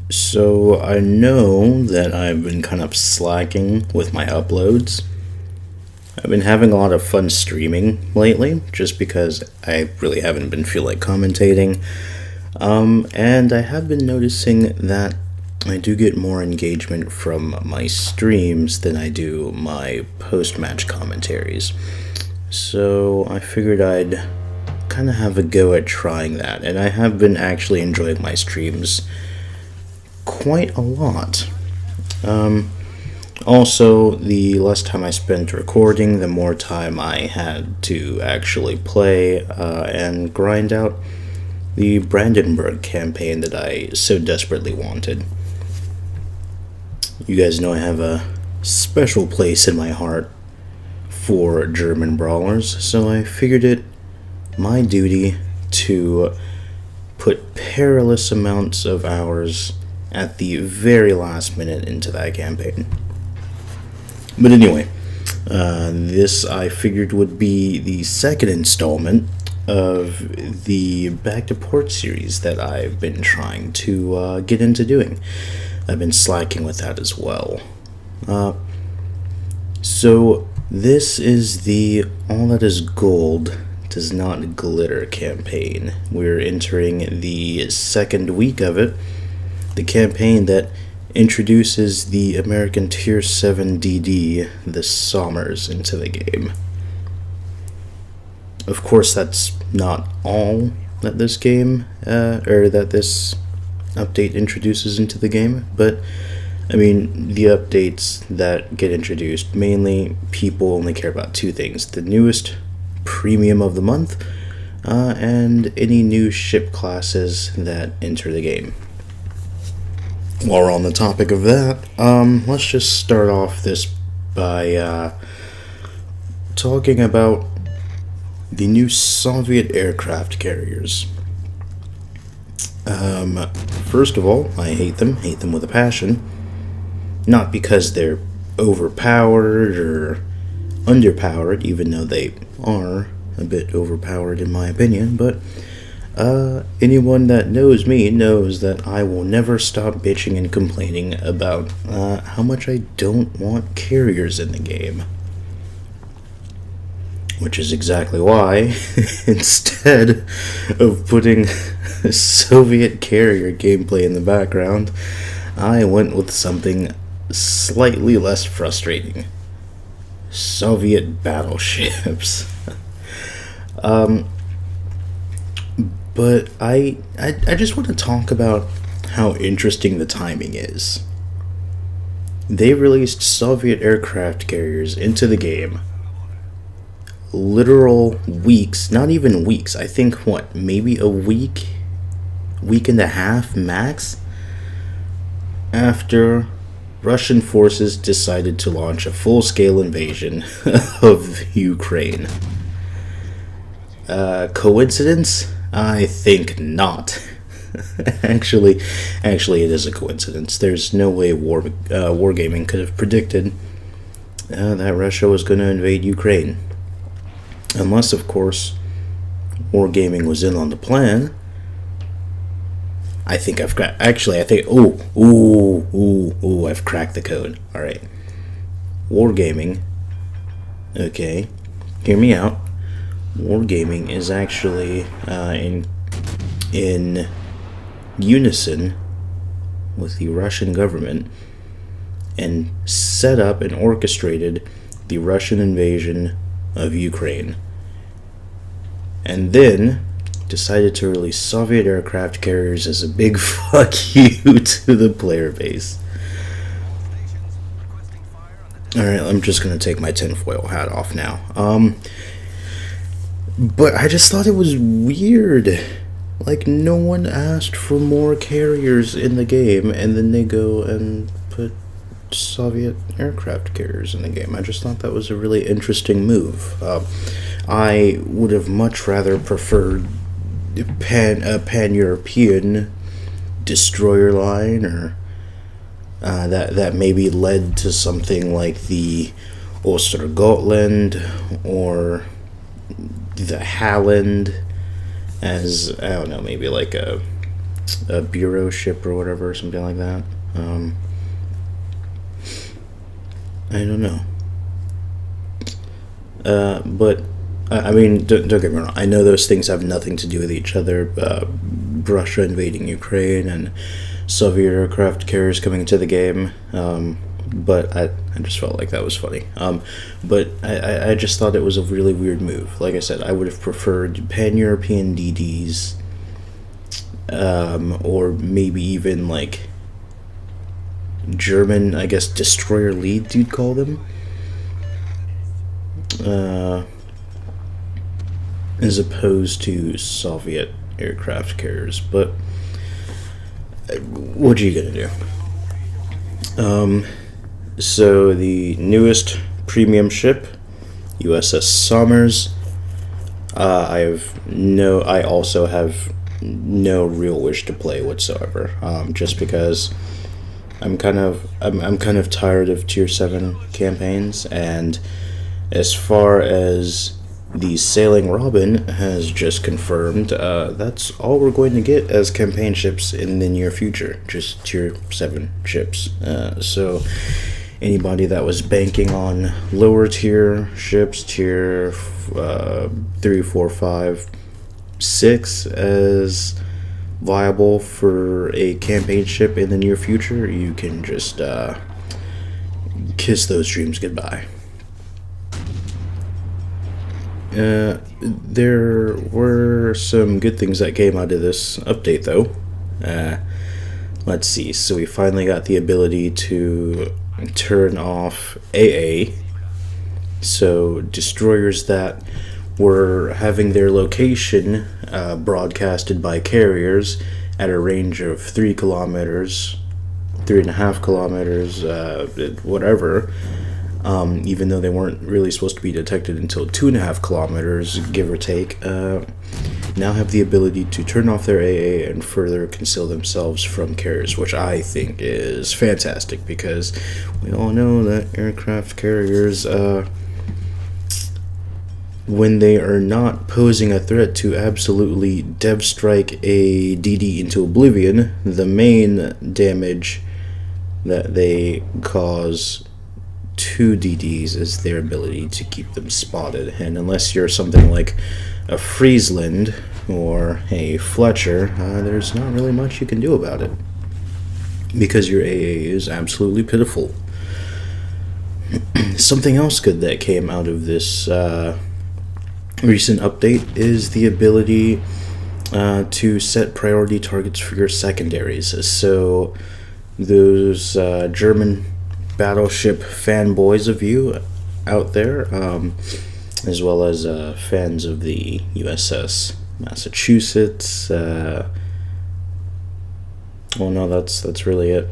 So I know that I've been kind of slacking with my uploads. I've been having a lot of fun streaming lately, just because I really haven't been feel like commentating. And I have been noticing that I do get more engagement from my streams than I do my post-match commentaries. So I figured I'd kind of have a go at trying that, and I have been actually enjoying my streams quite a lot. Also, the less time I spent recording, the more time I had to actually play and grind out the Brandenburg campaign that I so desperately wanted. You guys know I have a special place in my heart for German brawlers, so I figured it my duty to put perilous amounts of hours at the very last minute into that campaign. But anyway, this I figured would be the second installment of the Back to Port series that I've been trying to get into doing. I've been slacking with that as well. So this is the All That Is Gold Does Not Glitter campaign. We're entering the second week of it. The campaign that introduces the American Tier 7 DD, the Sommers, into the game. Of course, that's not all that this game, or that this update introduces into the game, but, I mean, the updates that get introduced, mainly people only care about two things: the newest premium of the month, and any new ship classes that enter the game. While we're on the topic of that, let's just start off this by talking about the new Soviet aircraft carriers. First of all, I hate them with a passion. Not because they're overpowered or underpowered, even though they are a bit overpowered in my opinion, but anyone that knows me knows that I will never stop bitching and complaining about how much I don't want carriers in the game. Which is exactly why, instead of putting Soviet carrier gameplay in the background, I went with something slightly less frustrating: Soviet battleships. But I just want to talk about how interesting the timing is. They released Soviet aircraft carriers into the game literal weeks, not even weeks, I think maybe a week and a half max, after Russian forces decided to launch a full-scale invasion of Ukraine. Coincidence? I think not. Actually, it is a coincidence. There's no way Wargaming could have predicted that Russia was going to invade Ukraine. Unless, of course, Wargaming was in on the plan. I've cracked the code. Alright. Wargaming. Okay. Hear me out. Wargaming is actually in unison with the Russian government and set up and orchestrated the Russian invasion of Ukraine, and then decided to release Soviet aircraft carriers as a big fuck you to the player base. Alright, I'm just gonna take my tinfoil hat off now. But I just thought it was weird. Like, no one asked for more carriers in the game, and then they go and put Soviet aircraft carriers in the game. I just thought that was a really interesting move. I would have much rather preferred a pan-European destroyer line, or that maybe led to something like the Ostergotland or the Halland, as, I don't know, maybe like a a bureau ship or whatever, something like that. I don't know. But I mean, don't get me wrong. I know those things have nothing to do with each other. Russia invading Ukraine and Soviet aircraft carriers coming into the game. But I just felt like that was funny. But I just thought it was a really weird move. Like I said, I would have preferred pan-European DDs, or maybe even like German, I guess, destroyer leads you'd call them. As opposed to Soviet aircraft carriers. But what are you gonna do? So the newest premium ship, USS Somers. I also have no real wish to play whatsoever. Just because I'm kind of tired of Tier 7 campaigns, and as far as the Sailing Robin has just confirmed, that's all we're going to get as campaign ships in the near future, just Tier 7 ships. So anybody that was banking on lower tier ships, Tier 3, 4, 5, 6 as viable for a campaign ship in the near future, you can just kiss those dreams goodbye. There were some good things that came out of this update, though. Let's see. So we finally got the ability to turn off AA. So destroyers that were having their location broadcasted by carriers at a range of 3 kilometers, 3.5 kilometers, whatever. Even though they weren't really supposed to be detected until 2.5 kilometers, give or take, now have the ability to turn off their AA and further conceal themselves from carriers, which I think is fantastic, because we all know that aircraft carriers, when they are not posing a threat to absolutely dev strike a DD into oblivion, the main damage that they cause to DDs is their ability to keep them spotted. And unless you're something like a Friesland or a Fletcher, there's not really much you can do about it, because your AA is absolutely pitiful. Something else good that came out of this recent update is the ability to set priority targets for your secondaries. So those German battleship fanboys of you out there, as well as fans of the USS Massachusetts. Well, no, that's really it.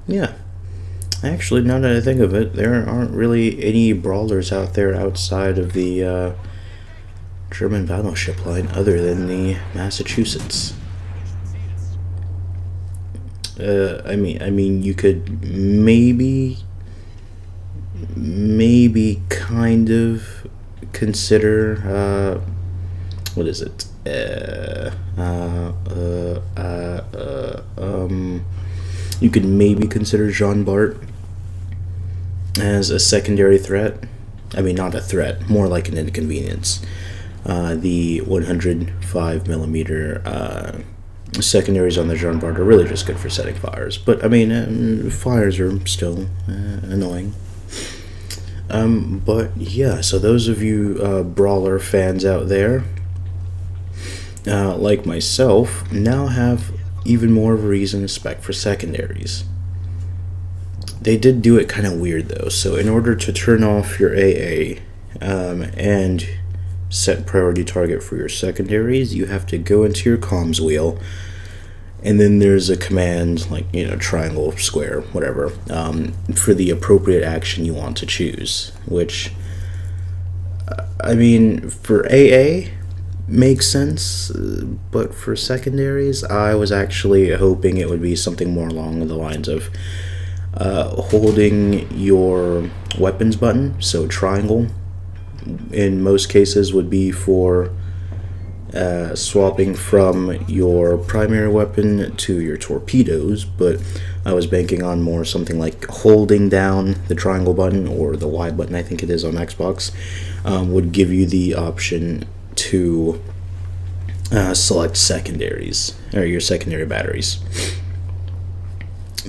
Yeah. Actually, now that I think of it, there aren't really any brawlers out there outside of the German battleship line other than the Massachusetts. I mean, you could maybe kind of consider, what is it? You could maybe consider Jean Bart as a secondary threat. I mean, not a threat, more like an inconvenience. The 105 millimeter secondaries on the Jean Bart are really just good for setting fires, but I mean, fires are still annoying. But yeah, so those of you brawler fans out there, like myself, now have even more of a reason to spec for secondaries. They did do it kind of weird though. So in order to turn off your AA and set priority target for your secondaries, you have to go into your comms wheel, and then there's a command like, triangle, square, whatever, for the appropriate action you want to choose, which, I mean, for AA makes sense, but for secondaries, I was actually hoping it would be something more along the lines of holding your weapons button. So triangle in most cases would be for swapping from your primary weapon to your torpedoes, but I was banking on more something like holding down the triangle button, or the Y button I think it is on Xbox, would give you the option to select secondaries, or your secondary batteries.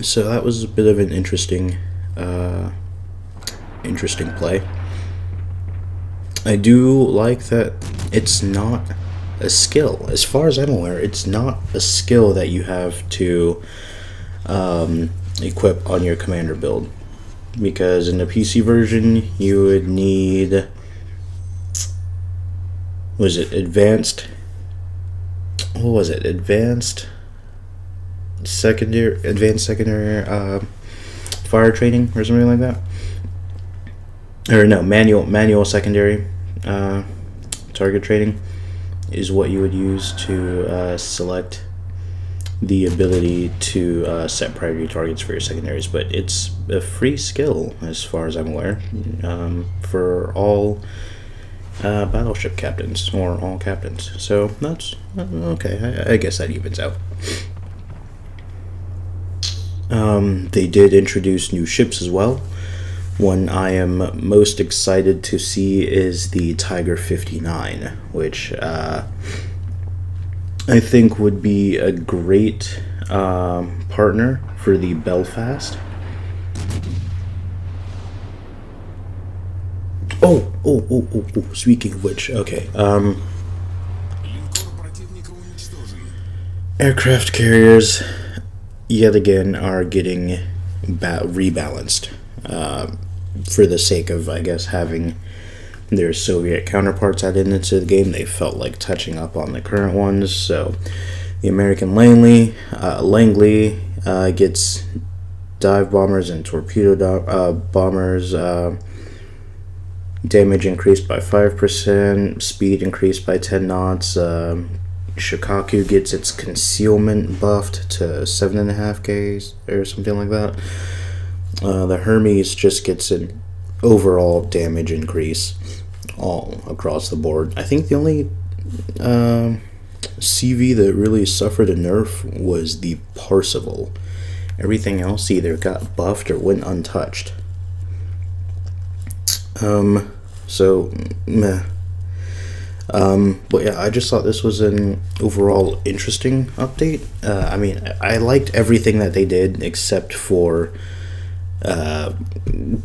So that was a bit of an interesting play. I do like that it's not a skill. As far as I'm aware, it's not a skill that you have to equip on your commander build. Because in the PC version, you would need... was it advanced? What was it? Advanced secondary fire training or something like that, or no, manual secondary target training is what you would use to select the ability to set priority targets for your secondaries. But it's a free skill as far as I'm aware, for all battleship captains, or all captains. So that's okay. I guess that evens out. They did introduce new ships as well. One I am most excited to see is the Tiger 59, which I think would be a great partner for the Belfast. Oh, speaking of which, okay. Aircraft carriers, yet again, are getting rebalanced for the sake of, I guess, having their Soviet counterparts added into the game. They felt like touching up on the current ones. So the American Langley gets dive bombers and torpedo bombers. Damage increased by 5%, speed increased by 10 knots. Shikaku gets its concealment buffed to 7.5K or something like that. The Hermes just gets an overall damage increase all across the board. I think the only CV that really suffered a nerf was the Parseval. Everything else either got buffed or went untouched. Meh. But yeah, I just thought this was an overall interesting update. I mean, I liked everything that they did except for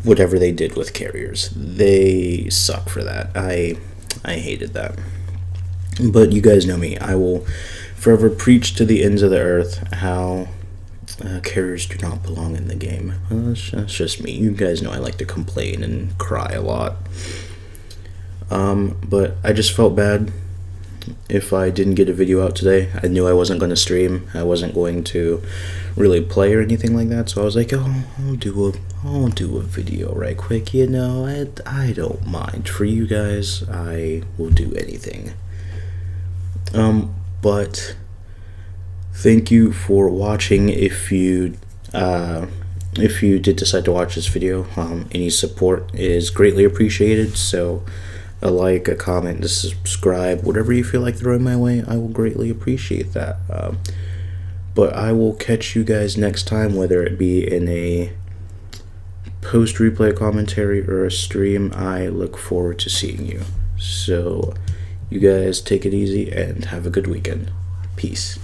whatever they did with carriers. They suck for that. I hated that. But you guys know me. I will forever preach to the ends of the earth how carriers do not belong in the game. That's just me. You guys know I like to complain and cry a lot. But I just felt bad if I didn't get a video out today. I knew I wasn't going to stream. I wasn't going to really play or anything like that. So I was like, oh, I'll do a video right quick. You know, I don't mind. For you guys, I will do anything. But thank you for watching. If you did decide to watch this video, any support is greatly appreciated. So a like, a comment, a subscribe, whatever you feel like throwing my way, I will greatly appreciate that. But I will catch you guys next time, whether it be in a post-replay commentary or a stream. I look forward to seeing you. So you guys take it easy and have a good weekend. Peace.